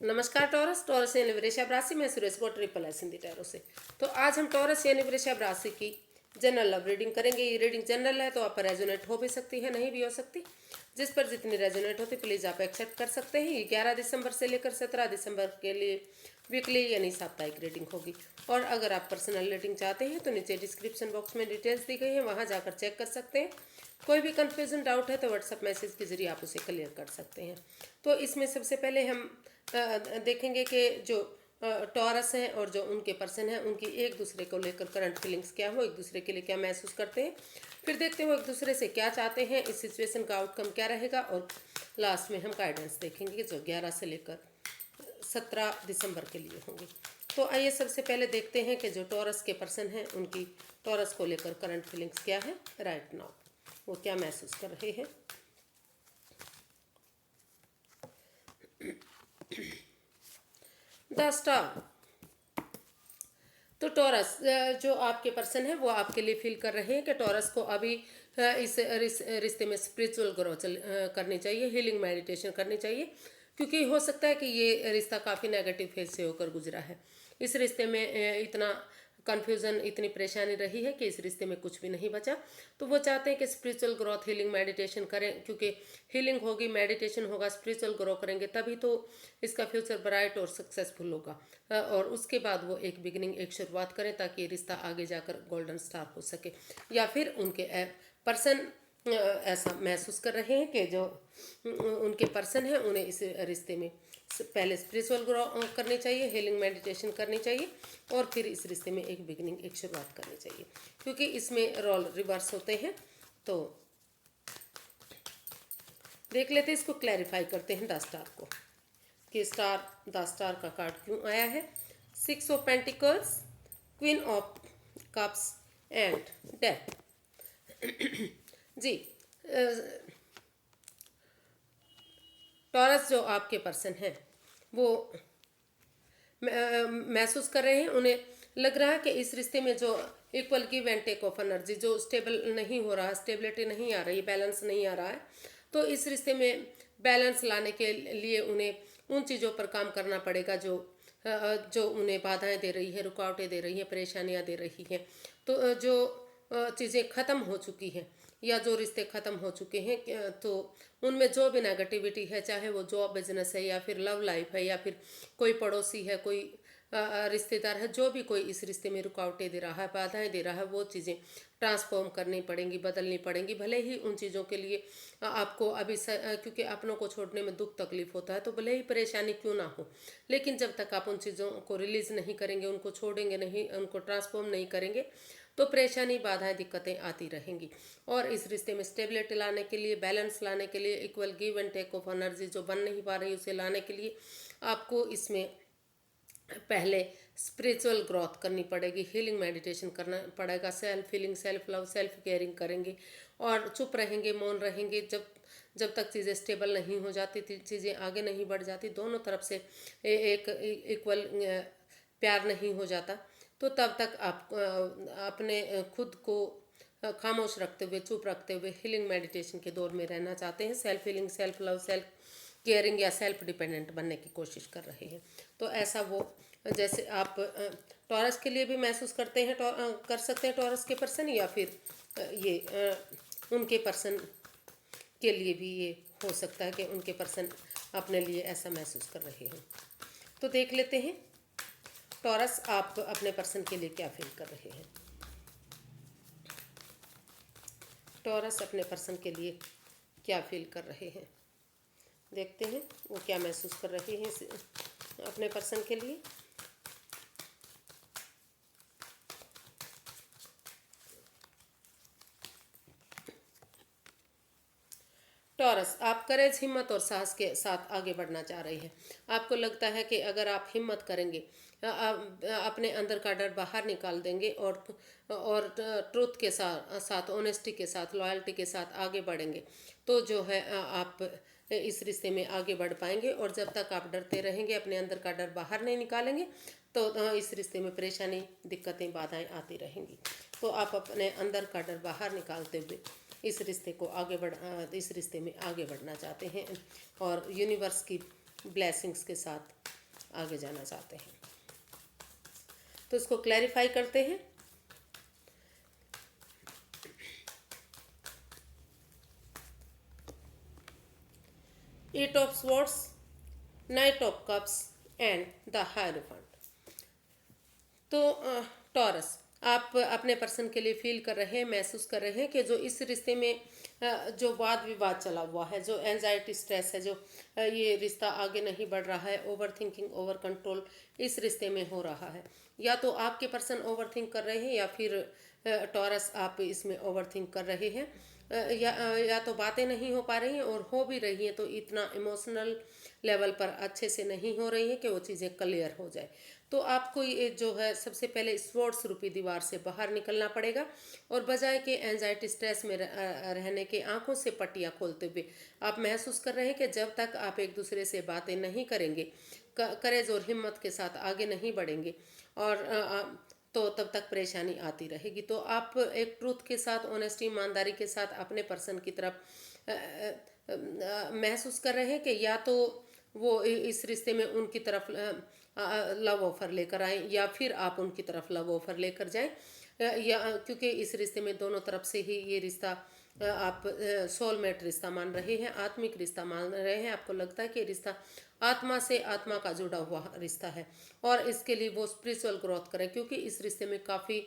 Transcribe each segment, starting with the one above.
नमस्कार taurus. Taurus यानी वृषभ राशि में सुरेश को ट्रिपल एस हिंदी टैरो से। तो आज हम टॉरस यानी वृषभ राशि की जनरल लव रीडिंग करेंगे। ये रीडिंग जनरल है तो आप पर रेजोनेट हो भी सकती है, नहीं भी हो सकती। जिस पर जितनी रेजोनेट होती प्लीज़ आप एक्सेप्ट कर सकते हैं। ये 11 दिसंबर से लेकर 17 दिसंबर के लिए वीकली यानी साप्ताहिक रीडिंग होगी। और अगर आप पर्सनल रीडिंग चाहते हैं तो नीचे डिस्क्रिप्शन बॉक्स में डिटेल्स दी गई है, वहाँ जाकर चेक कर सकते हैं। कोई भी कन्फ्यूजन डाउट है तो व्हाट्सएप मैसेज के जरिए आप उसे क्लियर कर सकते हैं। तो इसमें सबसे पहले हम देखेंगे कि जो टॉरस हैं और जो उनके पर्सन हैं उनकी एक दूसरे को लेकर करंट फीलिंग्स क्या हो, एक दूसरे के लिए क्या महसूस करते हैं। फिर देखते हो एक दूसरे से क्या चाहते हैं, इस सिचुएशन का आउटकम क्या रहेगा। और लास्ट में हम गाइडेंस देखेंगे जो 11 से लेकर 17 दिसंबर के लिए होंगे। तो आइए सबसे पहले देखते हैं कि जो टॉरस के पर्सन हैं उनकी टॉरस को लेकर करंट फीलिंग्स क्या है राइट नाउ, वो क्या महसूस कर रहे हैं। The star. तो टॉरस जो आपके पर्सन है वो आपके लिए फील कर रहे हैं कि टॉरस को अभी इस रिश्ते में स्पिरिचुअल ग्रोथ करनी चाहिए, हीलिंग मेडिटेशन करनी चाहिए। क्योंकि हो सकता है कि ये रिश्ता काफ़ी नेगेटिव फेज से होकर गुजरा है। इस रिश्ते में इतना कन्फ्यूज़न, इतनी परेशानी रही है कि इस रिश्ते में कुछ भी नहीं बचा। तो वो चाहते हैं कि स्पिरिचुअल ग्रोथ, हीलिंग मेडिटेशन करें, क्योंकि हीलिंग होगी, मेडिटेशन होगा, स्पिरिचुअल ग्रो करेंगे तभी तो इसका फ्यूचर ब्राइट और सक्सेसफुल होगा। और उसके बाद वो एक बिगिनिंग, एक शुरुआत करें ताकि ये रिश्ता आगे जाकर गोल्डन स्टार हो सके। या फिर उनके पर्सन ऐसा महसूस कर रहे हैं कि जो उनके पर्सन हैं उन्हें इस रिश्ते में पहले स्पिरिचुअल ग्रो करनी चाहिए, हीलिंग मेडिटेशन करनी चाहिए और फिर इस रिश्ते में एक बिगिनिंग, एक शुरुआत करनी चाहिए। क्योंकि इसमें रोल रिवर्स होते हैं। तो देख लेते हैं, इसको क्लैरिफाई करते हैं द स्टार को कि द स्टार का कार्ड क्यों आया है। 6 of pentacles, queen of cups and death. जी, टॉरस जो आपके पर्सन हैं वो महसूस कर रहे हैं, उन्हें लग रहा है कि इस रिश्ते में जो equal give and take of energy जो स्टेबल नहीं हो रहा, स्टेबिलिटी नहीं आ रही, बैलेंस नहीं आ रहा है। तो इस रिश्ते में बैलेंस लाने के लिए उन्हें उन चीज़ों पर काम करना पड़ेगा जो उन्हें बाधाएं दे रही है, रुकावटें दे रही है, परेशानियां दे रही हैं। तो जो चीज़ें ख़त्म हो चुकी हैं या जो रिश्ते ख़त्म हो चुके हैं तो उनमें जो भी नेगेटिविटी है, चाहे वो जॉब, बिजनेस है या फिर लव लाइफ है या फिर कोई पड़ोसी है, कोई रिश्तेदार है, जो भी कोई इस रिश्ते में रुकावटें दे रहा है, बाधाएं दे रहा है, वो चीज़ें ट्रांसफॉर्म करनी पड़ेंगी, बदलनी पड़ेंगी। भले ही उन चीज़ों के लिए आपको अभी क्योंकि अपनों को छोड़ने में दुख तकलीफ होता है तो भले ही परेशानी क्यों ना हो, लेकिन जब तक आप उन चीज़ों को रिलीज़ नहीं करेंगे, उनको छोड़ेंगे नहीं, उनको ट्रांसफॉर्म नहीं करेंगे तो परेशानी, बाधाएं, दिक्कतें आती रहेंगी। और इस रिश्ते में स्टेबिलिटी लाने के लिए, बैलेंस लाने के लिए, equal give and take of energy जो बन नहीं पा रही उसे लाने के लिए आपको इसमें पहले स्पिरिचुअल ग्रोथ करनी पड़ेगी, हीलिंग मेडिटेशन करना पड़ेगा, self healing, self love, self caring करेंगे और चुप रहेंगे, मौन रहेंगे। जब तक चीज़ें स्टेबल नहीं हो जाती, चीज़ें आगे नहीं बढ़ जाती, दोनों तरफ से एक इक्वल प्यार नहीं हो जाता, तो तब तक आप अपने खुद को खामोश रखते हुए, चुप रखते हुए हीलिंग मेडिटेशन के दौर में रहना चाहते हैं। Self healing, self love, self caring या सेल्फ डिपेंडेंट बनने की कोशिश कर रहे हैं। तो ऐसा वो जैसे आप टॉरस के लिए भी महसूस करते हैं, कर सकते हैं टॉरस के पर्सन, या फिर ये उनके पर्सन के लिए भी ये हो सकता है कि उनके पर्सन अपने लिए ऐसा महसूस कर रहे हैं। तो देख लेते हैं टॉरस आप अपने पर्सन के लिए क्या फील कर रहे हैं। टॉरस अपने पर्सन के लिए क्या फील कर रहे हैं, देखते हैं वो क्या महसूस कर रहे हैं अपने पर्सन के लिए। टॉरस, आप करेज, हिम्मत और साहस के साथ आगे बढ़ना चाह रहे हैं। आपको लगता है कि अगर आप हिम्मत करेंगे, अपने अंदर का डर बाहर निकाल देंगे और ट्रुथ के साथ ऑनेस्टी के साथ, लॉयल्टी के साथ आगे बढ़ेंगे तो जो है आप इस रिश्ते में आगे बढ़ पाएंगे। और जब तक आप डरते रहेंगे, अपने अंदर का डर बाहर नहीं निकालेंगे तो इस रिश्ते में परेशानी, दिक्कतें, बाधाएं आती रहेंगी। तो आप अपने अंदर का डर बाहर निकालते हुए इस रिश्ते में आगे बढ़ना चाहते हैं और यूनिवर्स की ब्लेसिंग्स के साथ आगे जाना चाहते हैं। तो इसको क्लैरिफाई करते हैं। Eight of swords, knight of cups and the hierophant. तो टॉरस, आप अपने पर्सन के लिए फील कर रहे हैं, महसूस कर रहे हैं कि जो इस रिश्ते में जो वाद विवाद चला हुआ है, जो एंजाइटी स्ट्रेस है, जो ये रिश्ता आगे नहीं बढ़ रहा है, ओवर थिंकिंग ओवर कंट्रोल इस रिश्ते में हो रहा है। या तो आपके पर्सन ओवर थिंक कर रहे हैं या फिर टॉरस आप इसमें ओवर थिंक कर रहे हैं। या तो बातें नहीं हो पा रही हैं, और हो भी रही हैं तो इतना इमोशनल लेवल पर अच्छे से नहीं हो रही है कि वो चीज़ें क्लियर हो जाए। तो आपको ये जो है सबसे पहले स्वॉर्ड्स रूपी दीवार से बाहर निकलना पड़ेगा, और बजाय के एंजाइटी स्ट्रेस में रहने के आंखों से पट्टियाँ खोलते हुए आप महसूस कर रहे हैं कि जब तक आप एक दूसरे से बातें नहीं करेंगे, करेज और हिम्मत के साथ आगे नहीं बढ़ेंगे, और तो तब तक परेशानी आती रहेगी। तो आप एक ट्रूथ के साथ, ऑनेस्टी, ईमानदारी के साथ अपने पर्सन की तरफ महसूस कर रहे हैं कि या तो वो इस रिश्ते में उनकी तरफ लव ऑफर लेकर आए, या फिर आप उनकी तरफ लव ऑफर लेकर जाएं। या क्योंकि इस रिश्ते में दोनों तरफ से ही ये रिश्ता आप सोलमेट रिश्ता मान रहे हैं, आत्मिक रिश्ता मान रहे हैं। आपको लगता है कि रिश्ता आत्मा से आत्मा का जुड़ा हुआ रिश्ता है, और इसके लिए वो स्पिरिचुअल ग्रोथ करें, क्योंकि इस रिश्ते में काफ़ी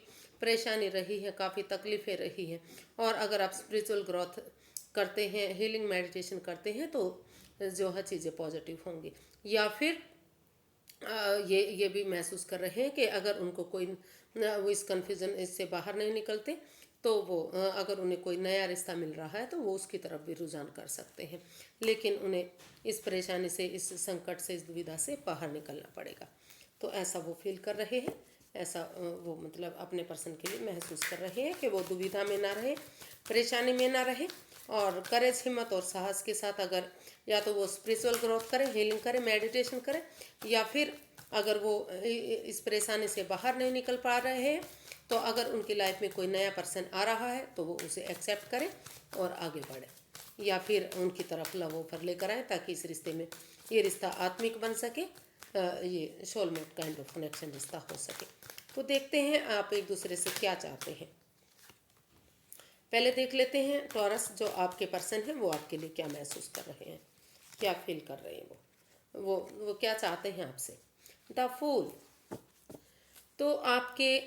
परेशानी रही है, काफ़ी तकलीफ़ें रही हैं। और अगर आप स्पिरिचुअल ग्रोथ करते हैं, हीलिंग मेडिटेशन करते हैं, तो जो है चीज़ें पॉजिटिव होंगी। या फिर ये भी महसूस कर रहे हैं कि अगर उनको कोई वो इस कन्फ्यूज़न इससे बाहर नहीं निकलते, तो वो अगर उन्हें कोई नया रिश्ता मिल रहा है तो वो उसकी तरफ भी रुझान कर सकते हैं। लेकिन उन्हें इस परेशानी से, इस संकट से, इस दुविधा से बाहर निकलना पड़ेगा। तो ऐसा वो फील कर रहे हैं, ऐसा वो मतलब अपने पर्सन के लिए महसूस कर रहे हैं कि वो दुविधा में ना रहे, परेशानी में ना रहे, और करेज, हिम्मत और साहस के साथ अगर या तो वो स्पिरिचुअल ग्रोथ करें, हीलिंग करें, मेडिटेशन करें, या फिर अगर वो इस परेशानी से बाहर नहीं निकल पा रहे हैं, तो अगर उनकी लाइफ में कोई नया पर्सन आ रहा है तो वो उसे एक्सेप्ट करें और आगे बढ़े, या फिर उनकी तरफ लव ऑफर लेकर आए, ताकि इस रिश्ते में ये रिश्ता आत्मिक बन सके, ये सोलमेट काइंड ऑफ कनेक्शन रिश्ता हो सके। तो देखते हैं आप एक दूसरे से क्या चाहते हैं। पहले देख लेते हैं टॉरस, जो आपके पर्सन हैं वो आपके लिए क्या महसूस कर रहे हैं, क्या फील कर रहे हैं, वो क्या चाहते हैं आपसे। द फूल, तो आपके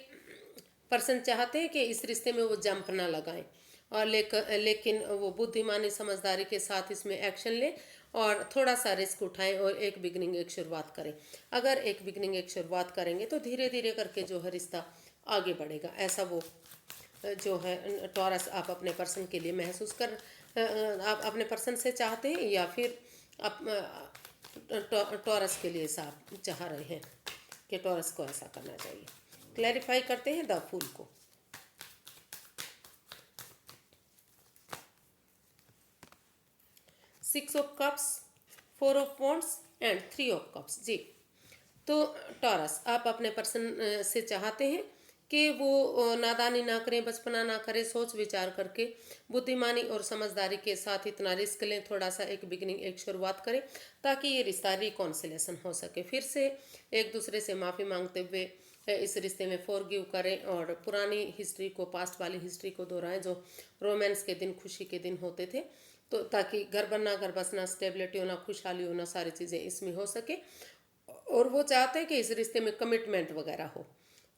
पर्सन चाहते हैं कि इस रिश्ते में वो जंप ना लगाएं, और लेकिन वो बुद्धिमानी, समझदारी के साथ इसमें एक्शन लें और थोड़ा सा रिस्क उठाएं, और एक बिगनिंग, एक शुरुआत करें। अगर एक बिगनिंग, एक शुरुआत करेंगे तो धीरे धीरे करके जो है रिश्ता आगे बढ़ेगा। ऐसा वो जो है टॉरस आप अपने पर्सन के लिए महसूस कर, आप अपने पर्सन से चाहते हैं, या फिर आप टॉरस के लिए ऐसा आप चाह रहे हैं कि टॉरस को ऐसा करना चाहिए। क्लैरिफाई करते हैं द फूल को। Six of cups, four of wands and three of cups. जी, तो टॉरस आप अपने पर्सन से चाहते हैं कि वो नादानी ना करें, बचपना ना करें, सोच विचार करके बुद्धिमानी और समझदारी के साथ इतना रिस्क लें, थोड़ा सा एक बिगनिंग, एक शुरुआत करें, ताकि ये रिश्ता रिकॉन्सिलेशन हो सके। फिर से एक दूसरे से माफ़ी मांगते हुए इस रिश्ते में फॉरगिव करें, और पुरानी हिस्ट्री को, पास्ट वाली हिस्ट्री को दोहराएं, जो रोमांस के दिन, खुशी के दिन होते थे, तो ताकि घर बनना, घर बसना, स्टेबिलिटी होना, खुशहाली होना, सारी चीज़ें इसमें हो सके। और वो चाहते हैं कि इस रिश्ते में कमिटमेंट वगैरह हो,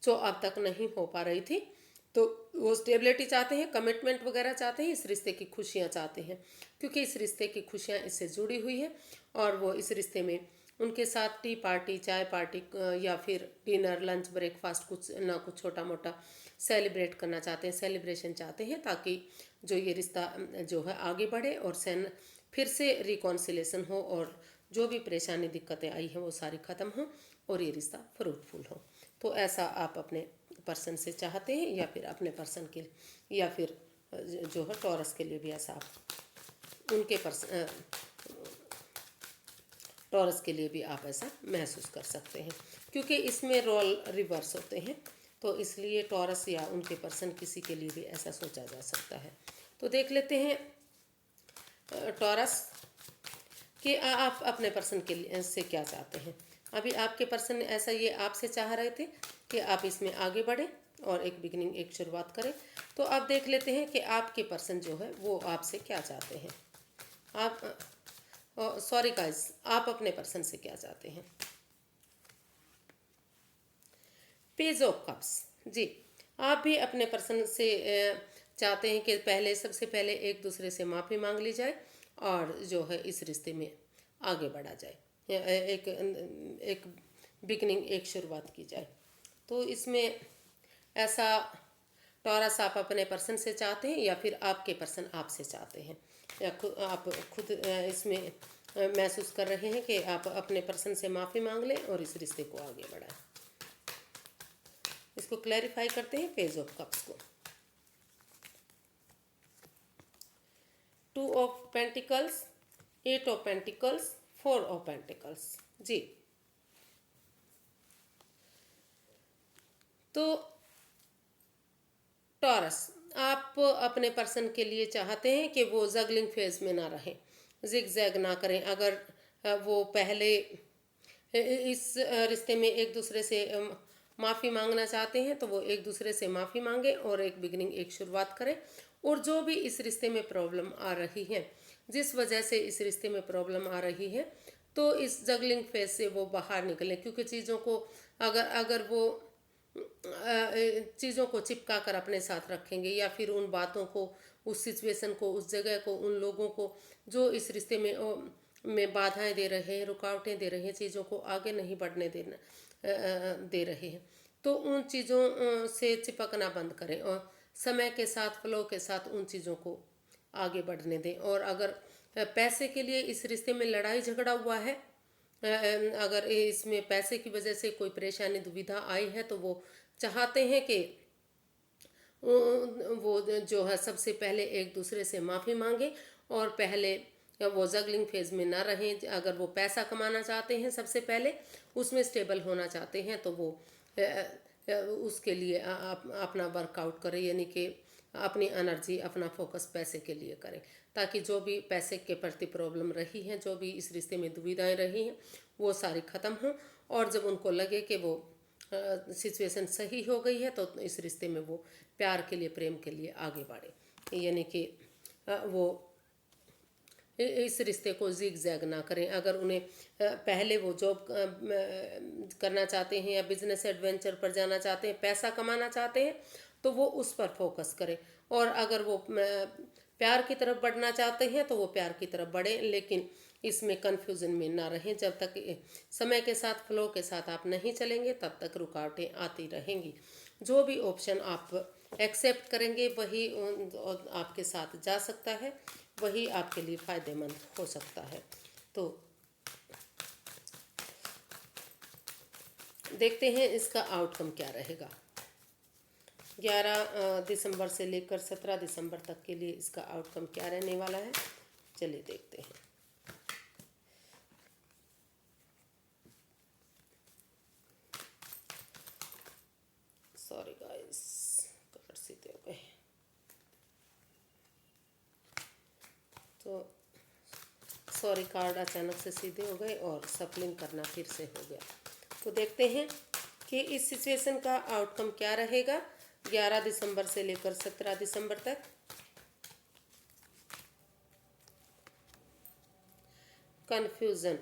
जो अब तक नहीं हो पा रही थी। तो वो स्टेबिलिटी चाहते हैं, कमिटमेंट वगैरह चाहते हैं, इस रिश्ते की खुशियाँ चाहते हैं, क्योंकि इस रिश्ते की खुशियाँ इससे जुड़ी हुई है। और वो इस रिश्ते में उनके साथ टी पार्टी, चाय पार्टी, या फिर डिनर, लंच, ब्रेकफास्ट, कुछ ना कुछ छोटा मोटा सेलिब्रेट करना चाहते हैं, सेलिब्रेशन चाहते हैं, ताकि जो ये रिश्ता जो है आगे बढ़े, और फिर से रिकॉन्सिलेशन हो, और जो भी परेशानी, दिक्कतें आई हैं वो सारी ख़त्म हो, और ये रिश्ता फ्रूटफुल हो। तो ऐसा आप अपने पर्सन से चाहते हैं, या फिर अपने पर्सन के, या फिर जो है टॉरस के लिए भी ऐसा आप उनके पर्सन, टॉरस के लिए भी आप ऐसा महसूस कर सकते हैं, क्योंकि इसमें रोल रिवर्स होते हैं। तो इसलिए टॉरस या उनके पर्सन किसी के लिए भी ऐसा सोचा जा सकता है। तो देख लेते हैं टॉरस, कि आप अपने पर्सन के लिए से क्या चाहते हैं। अभी आपके पर्सन ने ऐसा ये आपसे चाह रहे थे कि आप इसमें आगे बढ़ें और एक बिगिनिंग, एक शुरुआत करें। तो आप देख लेते हैं कि आपके पर्सन जो है वो आपसे क्या चाहते हैं। आप सॉरी गाइस, आप अपने पर्सन से क्या चाहते हैं। पेज ऑफ कप्स, जी, आप भी अपने पर्सन से चाहते हैं कि सबसे पहले एक दूसरे से माफ़ी मांग ली जाए और जो है इस रिश्ते में आगे बढ़ा जाए, एक एक बिगनिंग, एक शुरुआत की जाए। तो इसमें ऐसा टॉरस आप अपने पर्सन से चाहते हैं या फिर आपके पर्सन आपसे चाहते हैं, या आप खुद इसमें महसूस कर रहे हैं कि आप अपने पर्सन से माफ़ी मांग लें और इस रिश्ते को आगे बढ़ाएं। इसको क्लैरिफाई करते हैं पेज ऑफ कप्स को। 2 of pentacles, 8 of pentacles, 4 of pentacles, जी। तो टॉरस, आप अपने पर्सन के लिए चाहते हैं कि वो जगलिंग फेज में ना रहें, जिग जैग ना करें। अगर वो पहले इस रिश्ते में एक दूसरे से माफ़ी मांगना चाहते हैं तो वो एक दूसरे से माफ़ी मांगे और एक बिगनिंग, एक शुरुआत करें। और जो भी इस रिश्ते में प्रॉब्लम आ रही है, जिस वजह से इस रिश्ते में प्रॉब्लम आ रही है, तो इस जगलिंग फेज से वो बाहर निकलें। क्योंकि चीज़ों को अगर वो चीज़ों को चिपका कर अपने साथ रखेंगे या फिर उन बातों को, उस सिचुएशन को, उस जगह को, उन लोगों को जो इस रिश्ते में बाधाएं दे रहे हैं, रुकावटें दे रहे हैं, चीज़ों को आगे नहीं बढ़ने दे रहे हैं, तो उन चीज़ों से चिपकना बंद करें और समय के साथ, फ्लो के साथ उन चीज़ों को आगे बढ़ने दें। और अगर पैसे के लिए इस रिश्ते में लड़ाई झगड़ा हुआ है, अगर इसमें पैसे की वजह से कोई परेशानी, दुविधा आई है, तो वो चाहते हैं कि वो जो है सबसे पहले एक दूसरे से माफ़ी मांगे और पहले वो जगलिंग फेज में ना रहें। अगर वो पैसा कमाना चाहते हैं, सबसे पहले उसमें स्टेबल होना चाहते हैं, तो वो उसके लिए अपना वर्कआउट करें, यानी कि अपनी एनर्जी, अपना फोकस पैसे के लिए करें, ताकि जो भी पैसे के प्रति प्रॉब्लम रही है, जो भी इस रिश्ते में दुविधाएं रही हैं, वो सारी ख़त्म हों। और जब उनको लगे कि वो सिचुएशन सही हो गई है, तो इस रिश्ते में वो प्यार के लिए, प्रेम के लिए आगे बढ़े, यानी कि वो इस रिश्ते को जिग जैग ना करें। अगर उन्हें पहले वो जॉब करना चाहते हैं या बिजनेस एडवेंचर पर जाना चाहते हैं, पैसा कमाना चाहते हैं, तो वो उस पर फोकस करें। और अगर वो प्यार की तरफ बढ़ना चाहते हैं तो वो प्यार की तरफ बढ़ें, लेकिन इसमें कन्फ्यूज़न में ना रहें। जब तक समय के साथ, फ्लो के साथ आप नहीं चलेंगे, तब तक रुकावटें आती रहेंगी। जो भी ऑप्शन आप एक्सेप्ट करेंगे वही आपके साथ जा सकता है, वही आपके लिए फ़ायदेमंद हो सकता है। तो देखते हैं इसका आउटकम क्या रहेगा। 11 दिसंबर से लेकर 17 दिसंबर तक के लिए इसका आउटकम क्या रहने वाला है, चलिए देखते हैं। सॉरी गाइस, कार्ड सीधे हो गए। तो सॉरी, कार्ड अचानक से सीधे हो गए और सफलिंग करना फिर से हो गया। तो देखते हैं कि इस सिचुएशन का आउटकम क्या रहेगा 11 दिसंबर से लेकर 17 दिसंबर तक। कन्फ्यूज़न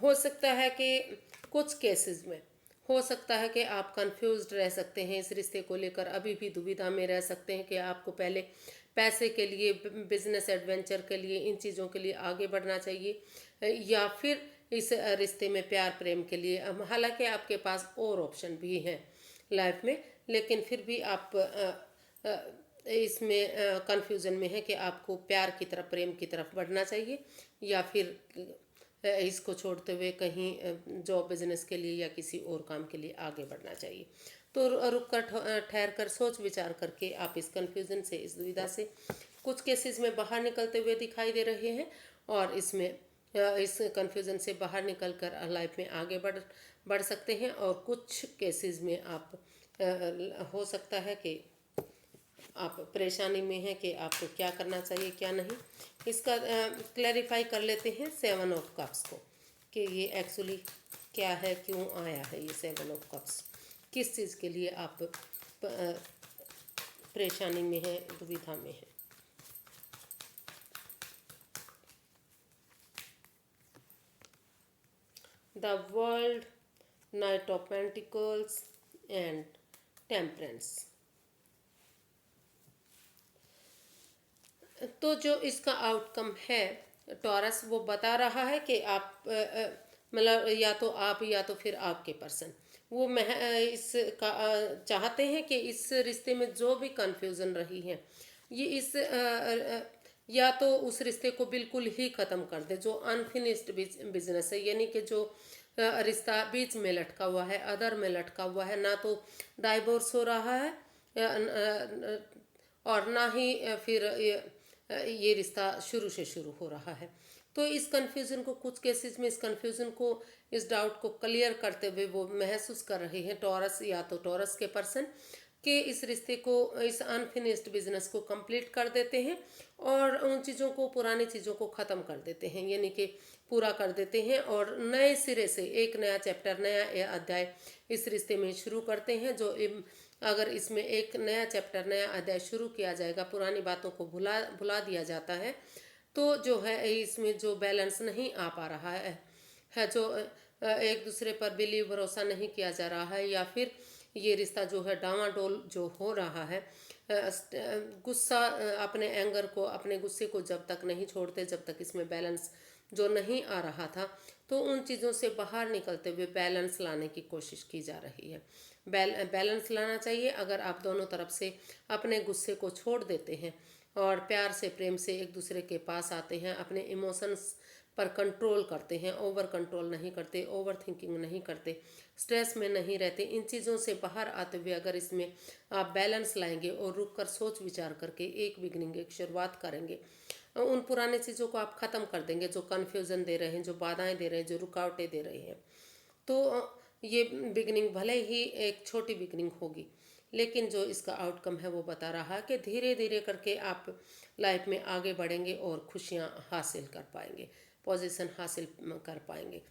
हो सकता है कि कुछ केसेस में हो सकता है कि आप कंफ्यूज्ड रह सकते हैं, इस रिश्ते को लेकर अभी भी दुविधा में रह सकते हैं कि आपको पहले पैसे के लिए, बिजनेस एडवेंचर के लिए, इन चीज़ों के लिए आगे बढ़ना चाहिए या फिर इस रिश्ते में प्यार, प्रेम के लिए। हालांकि आपके पास और ऑप्शन भी हैं लाइफ में, लेकिन फिर भी आप इसमें कंफ्यूजन में है कि आपको प्यार की तरफ, प्रेम की तरफ बढ़ना चाहिए या फिर इसको छोड़ते हुए कहीं जॉब, बिजनेस के लिए या किसी और काम के लिए आगे बढ़ना चाहिए। तो रुक कर, ठहर कर, सोच विचार करके आप इस कंफ्यूजन से, इस दुविधा से कुछ केसेस में बाहर निकलते हुए दिखाई दे रहे हैं और इसमें इस कंफ्यूजन से बाहर निकल कर लाइफ में आगे बढ़ सकते हैं। और कुछ केसेस में आप हो सकता है कि आप परेशानी में हैं कि आपको क्या करना चाहिए क्या नहीं, इसका क्लैरिफाई कर लेते हैं 7 ऑफ कप्स को कि ये एक्चुअली क्या है, क्यों आया है ये 7 ऑफ कप्स, किस चीज़ के लिए आप परेशानी में हैं, दुविधा में हैं। The world, night of pentacles and temperance. तो जो इसका आउटकम है टॉरस, वो बता रहा है कि आप मतलब या तो आप या तो फिर आपके पर्सन वो इसका चाहते हैं कि इस रिश्ते में जो भी कंफ्यूजन रही है ये या तो उस रिश्ते को बिल्कुल ही ख़त्म कर दे, जो अनफिनिश्ड बिजनेस है, यानी कि जो रिश्ता बीच में लटका हुआ है, अदर में लटका हुआ है, ना तो डाइवोर्स हो रहा है और ना ही फिर ये रिश्ता शुरू से शुरू हो रहा है। तो इस कन्फ्यूज़न को, कुछ केसेस में इस कन्फ्यूज़न को, इस डाउट को क्लियर करते हुए वो महसूस कर रहे हैं टॉरस या तो टॉरस के पर्सन कि इस रिश्ते को, इस अनफिनिश्ड बिजनेस को कंप्लीट कर देते हैं और उन चीज़ों को, पुरानी चीज़ों को ख़त्म कर देते हैं, यानी कि पूरा कर देते हैं और नए सिरे से एक नया चैप्टर, नया अध्याय इस रिश्ते में शुरू करते हैं। जो अगर इसमें एक नया चैप्टर, नया अध्याय शुरू किया जाएगा, पुरानी बातों को भुला भुला दिया जाता है, तो जो है इसमें जो बैलेंस नहीं आ पा रहा है जो एक दूसरे पर बिलीव, भरोसा नहीं किया जा रहा है, या फिर ये रिश्ता जो है डावाडोल जो हो रहा है, गुस्सा, अपने एंगर को, अपने गुस्से को जब तक नहीं छोड़ते, जब तक इसमें बैलेंस जो नहीं आ रहा था, तो उन चीज़ों से बाहर निकलते हुए बैलेंस लाने की कोशिश की जा रही है। बैलेंस लाना चाहिए। अगर आप दोनों तरफ से अपने गुस्से को छोड़ देते हैं और प्यार से, प्रेम से एक दूसरे के पास आते हैं, अपने इमोशंस पर कंट्रोल करते हैं, ओवर कंट्रोल नहीं करते, ओवर थिंकिंग नहीं करते, स्ट्रेस में नहीं रहते, इन चीज़ों से बाहर आते हुए अगर इसमें आप बैलेंस लाएंगे और रुक कर सोच विचार करके एक बिगनिंग, एक शुरुआत करेंगे, उन पुराने चीज़ों को आप ख़त्म कर देंगे जो कन्फ्यूज़न दे रहे हैं, जो बाधाएं दे रहे हैं, जो रुकावटें दे रहे हैं, तो ये बिगनिंग भले ही एक छोटी बिगनिंग होगी, लेकिन जो इसका आउटकम है वो बता रहा है कि धीरे धीरे करके आप लाइफ में आगे बढ़ेंगे और खुशियां हासिल कर पाएंगे, पोजीशन हासिल कर पाएंगे।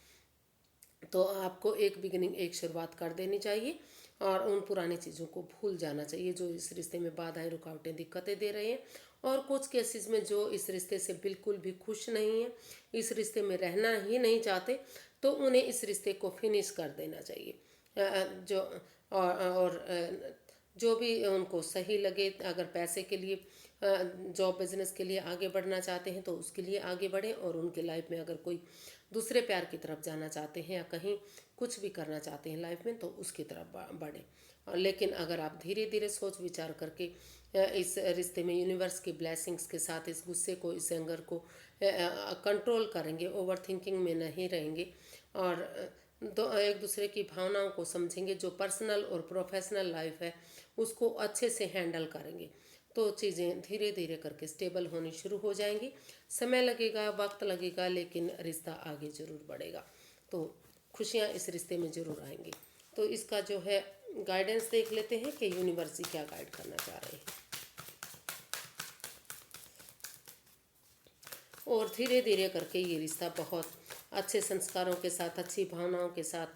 तो आपको एक बिगिनिंग, एक शुरुआत कर देनी चाहिए और उन पुरानी चीज़ों को भूल जाना चाहिए जो इस रिश्ते में बाधाएं, रुकावटें, दिक्कतें दे रही हैं। और कुछ केसेस में जो इस रिश्ते से बिल्कुल भी खुश नहीं है, इस रिश्ते में रहना ही नहीं चाहते, तो उन्हें इस रिश्ते को फिनिश कर देना चाहिए। जो और जो भी उनको सही लगे, अगर पैसे के लिए, जॉब, बिजनेस के लिए आगे बढ़ना चाहते हैं तो उसके लिए आगे बढ़ें, और उनकी लाइफ में अगर कोई दूसरे प्यार की तरफ जाना चाहते हैं या कहीं कुछ भी करना चाहते हैं लाइफ में तो उसकी तरफ बढ़ें। लेकिन अगर आप धीरे धीरे सोच विचार करके इस रिश्ते में यूनिवर्स की ब्लेसिंग्स के साथ इस गुस्से को, इस एंगर को कंट्रोल करेंगे, ओवर थिंकिंग में नहीं रहेंगे और एक दूसरे की भावनाओं को समझेंगे, जो पर्सनल और प्रोफेशनल लाइफ है उसको अच्छे से हैंडल करेंगे, तो चीज़ें धीरे धीरे करके स्टेबल होनी शुरू हो जाएंगी। समय लगेगा, वक्त लगेगा, लेकिन रिश्ता आगे ज़रूर बढ़ेगा, तो खुशियाँ इस रिश्ते में ज़रूर आएंगी। तो इसका जो है गाइडेंस देख लेते हैं कि यूनिवर्स क्या गाइड करना चाह रहे हैं। और धीरे धीरे करके ये रिश्ता बहुत अच्छे संस्कारों के साथ, अच्छी भावनाओं के साथ,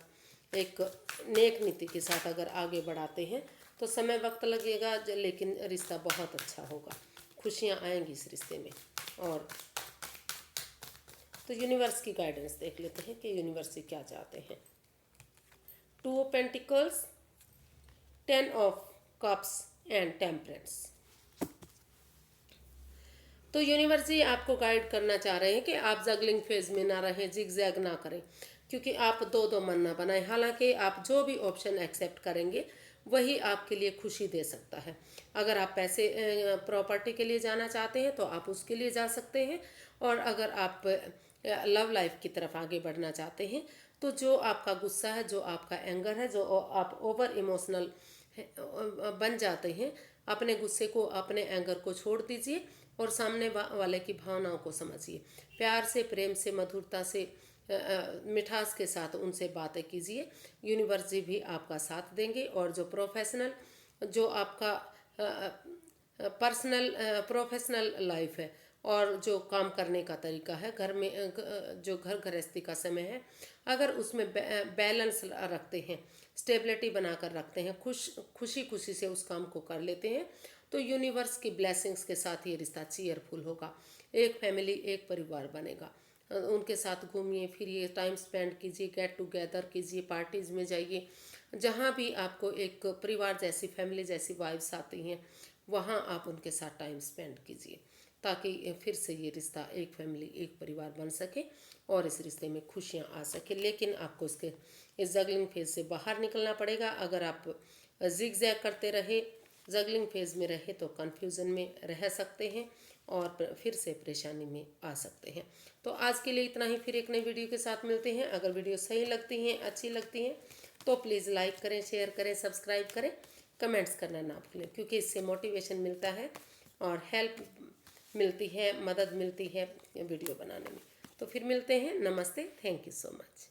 एक नेक नीति के साथ अगर आगे बढ़ाते हैं तो समय, वक्त लगेगा, लेकिन रिश्ता बहुत अच्छा होगा, खुशियाँ आएंगी इस रिश्ते में। और तो यूनिवर्स की गाइडेंस देख लेते हैं कि यूनिवर्स क्या चाहते हैं। 2 of pentacles, 10 of cups and temperance. तो यूनिवर्स जी आपको गाइड करना चाह रहे हैं कि आप जगलिंग फेज में ना रहें, जिगजैग ना करें, क्योंकि आप दो दो मन ना बनाएं। हालांकि आप जो भी ऑप्शन एक्सेप्ट करेंगे वही आपके लिए खुशी दे सकता है। अगर आप पैसे, प्रॉपर्टी के लिए जाना चाहते हैं तो आप उसके लिए जा सकते हैं, और अगर आप लव लाइफ की तरफ आगे बढ़ना चाहते हैं तो जो आपका गुस्सा है, जो आपका एंगर है, जो आप ओवर इमोशनल बन जाते हैं, अपने गुस्से को, अपने एंगर को छोड़ दीजिए और सामने वाले की भावनाओं को समझिए, प्यार से, प्रेम से, मधुरता से, मिठास के साथ उनसे बातें कीजिए। यूनिवर्स जी भी आपका साथ देंगे। और जो प्रोफेशनल, जो आपका पर्सनल प्रोफेशनल लाइफ है और जो काम करने का तरीका है घर में, जो घर गृहस्थी का समय है, अगर उसमें बैलेंस रखते हैं, स्टेबिलिटी बनाकर रखते हैं, खुशी खुशी से उस काम को कर लेते हैं, तो यूनिवर्स की ब्लेसिंग्स के साथ ये रिश्ता चीयरफुल होगा। एक फैमिली, एक परिवार बनेगा। उनके साथ घूमिए फिरिए, टाइम स्पेंड कीजिए, गेट टुगेदर कीजिए, पार्टीज़ में जाइए, जहाँ भी आपको एक परिवार जैसी, फैमिली जैसी वाइब्स आती हैं, वहाँ आप उनके साथ टाइम स्पेंड कीजिए, ताकि फिर से ये रिश्ता एक फैमिली, एक परिवार बन सके और इस रिश्ते में खुशियाँ आ सके। लेकिन आपको इसके इस जगलिंग फेज से बाहर निकलना पड़ेगा। अगर आप जिग जैग करते रहे, जगलिंग फेज में रहे, तो कन्फ्यूज़न में रह सकते हैं और फिर से परेशानी में आ सकते हैं। तो आज के लिए इतना ही, फिर एक नई वीडियो के साथ मिलते हैं। अगर वीडियो सही लगती हैं, अच्छी लगती हैं, तो प्लीज़ लाइक करें, शेयर करें, सब्सक्राइब करें, कमेंट्स करना ना भूलें, क्योंकि इससे मोटिवेशन मिलता है और हेल्प मिलती है, मदद मिलती है वीडियो बनाने में। तो फिर मिलते हैं। नमस्ते, थैंक यू सो मच।